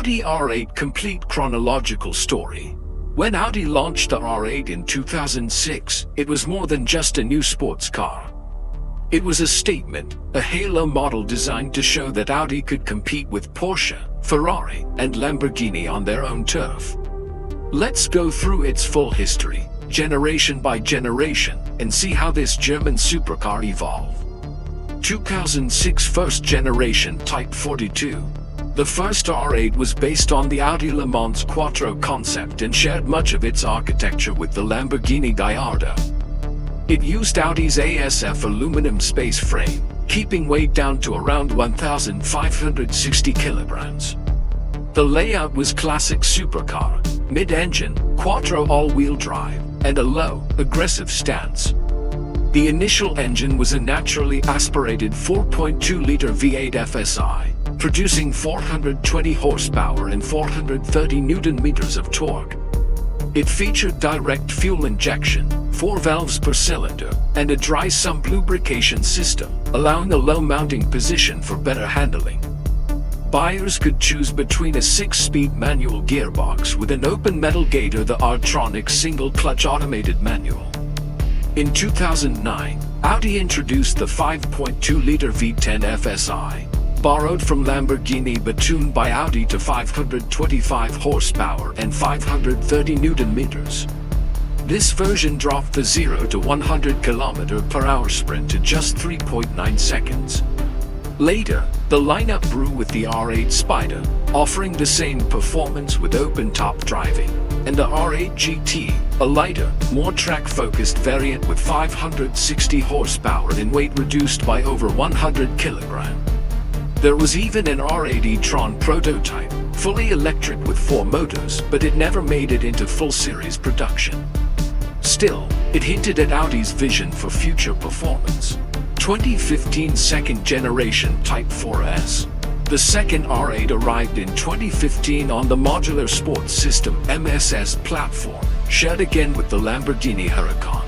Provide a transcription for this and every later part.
Audi R8 complete chronological story. When Audi launched the R8 in 2006, it was more than just a new sports car. It was a statement, a halo model designed to show that Audi could compete with Porsche, Ferrari, and Lamborghini on their own turf. Let's go through its full history, generation by generation, and see how this German supercar evolved. 2006 first generation Type 42. The first R8 was based on the Audi Le Mans Quattro concept and shared much of its architecture with the Lamborghini Gallardo. It used Audi's ASF aluminum space frame, keeping weight down to around 1,560 kilograms. The layout was classic supercar, mid-engine, Quattro all-wheel drive, and a low, aggressive stance. The initial engine was a naturally aspirated 4.2-liter V8 FSI, producing 420 horsepower and 430 Nm of torque. It featured direct fuel injection, 4 valves per cylinder, and a dry sump lubrication system, allowing a low mounting position for better handling. Buyers could choose between a 6-speed manual gearbox with an open metal gate or the R8 single-clutch automated manual. In 2009, Audi introduced the 5.2-liter V10 FSI, borrowed from Lamborghini but tuned by Audi to 525 horsepower and 530 Nm. This version dropped the 0 to 100 km/h sprint to just 3.9 seconds. Later, the lineup grew with the R8 Spider, offering the same performance with open-top driving, and the R8 GT, a lighter, more track-focused variant with 560 horsepower and weight reduced by over 100 kg. There was even an R8 e-tron prototype, fully electric with 4 motors, but it never made it into full-series production. Still, it hinted at Audi's vision for future performance. 2015 second generation Type 4S. The second R8 arrived in 2015 on the Modular Sports System (MSS) platform, shared again with the Lamborghini Huracan.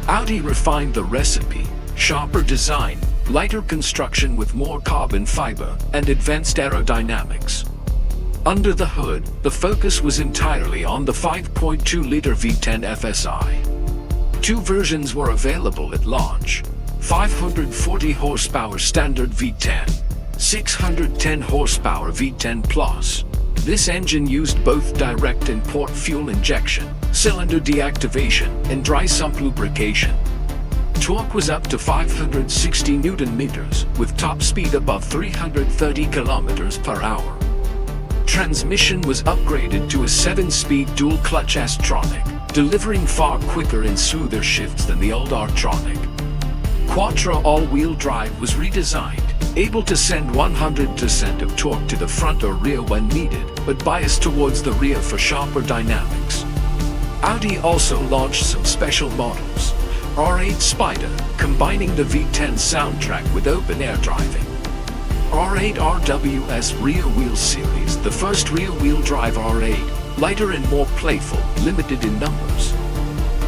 Audi refined the recipe, sharper design, lighter construction with more carbon fiber, and advanced aerodynamics. Under the hood, the focus was entirely on the 5.2-liter V10 FSI. 2 versions were available at launch: 540 horsepower standard V10, 610 horsepower V10 Plus. This engine used both direct and port fuel injection, cylinder deactivation, and dry sump lubrication. Torque was up to 560 Nm, with top speed above 330 km/h. Transmission was upgraded to a 7-speed dual-clutch S-tronic, delivering far quicker and smoother shifts than the old R-tronic. Quattro all-wheel drive was redesigned, able to send 100% of torque to the front or rear when needed, but biased towards the rear for sharper dynamics. Audi also launched some special models. R8 Spider, combining the V10 soundtrack with open-air driving. R8 RWS Rear-Wheel Series, the first rear-wheel drive R8, lighter and more playful, limited in numbers.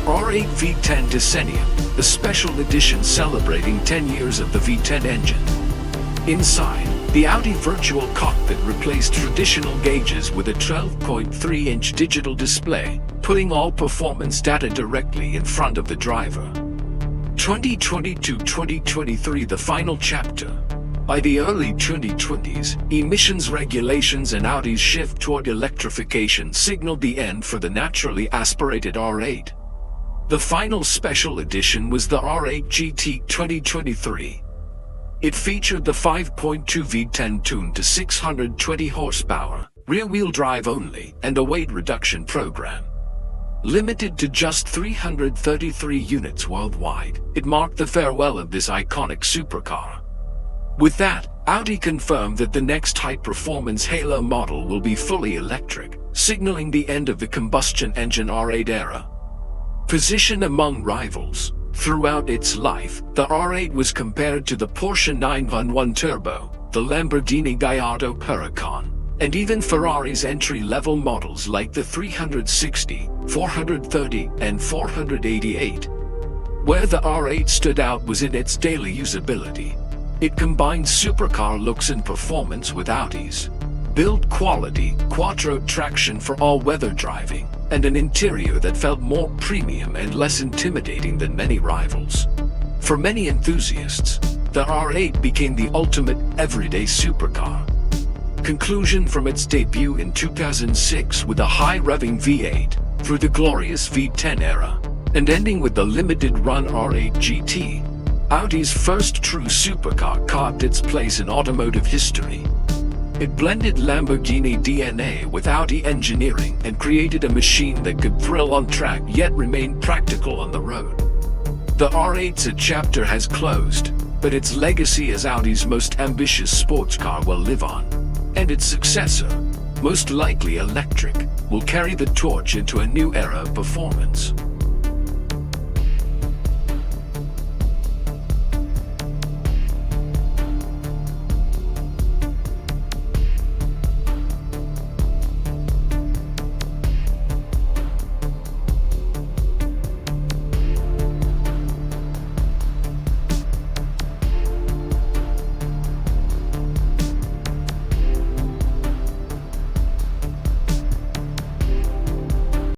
R8 V10 Decennium, the special edition celebrating 10 years of the V10 engine. Inside, the Audi Virtual Cockpit replaced traditional gauges with a 12.3-inch digital display, putting all performance data directly in front of the driver. 2022-2023, the final chapter. By the early 2020s, emissions regulations and Audi's shift toward electrification signaled the end for the naturally aspirated R8. The final special edition was the R8 GT 2023. It featured the 5.2 V10 tuned to 620 horsepower, rear-wheel drive only, and a weight reduction program. Limited to just 333 units worldwide, it marked the farewell of this iconic supercar. With that, Audi confirmed that the next high-performance halo model will be fully electric, signaling the end of the combustion engine R8 era. Positioned among rivals, throughout its life, the R8 was compared to the Porsche 911 Turbo, the Lamborghini Gallardo Huracan, and even Ferrari's entry-level models like the 360, 430, and 488. Where the R8 stood out was in its daily usability. It combined supercar looks and performance with Audi's build quality, quattro traction for all-weather driving, and an interior that felt more premium and less intimidating than many rivals. For many enthusiasts, the R8 became the ultimate everyday supercar. Conclusion from its debut in 2006 with a high-revving V8, through the glorious V10 era, and ending with the limited-run R8 GT, Audi's first true supercar carved its place in automotive history. It blended Lamborghini DNA with Audi engineering and created a machine that could thrill on track yet remain practical on the road. The R8's chapter has closed, but its legacy as Audi's most ambitious sports car will live on. And its successor, most likely electric, will carry the torch into a new era of performance.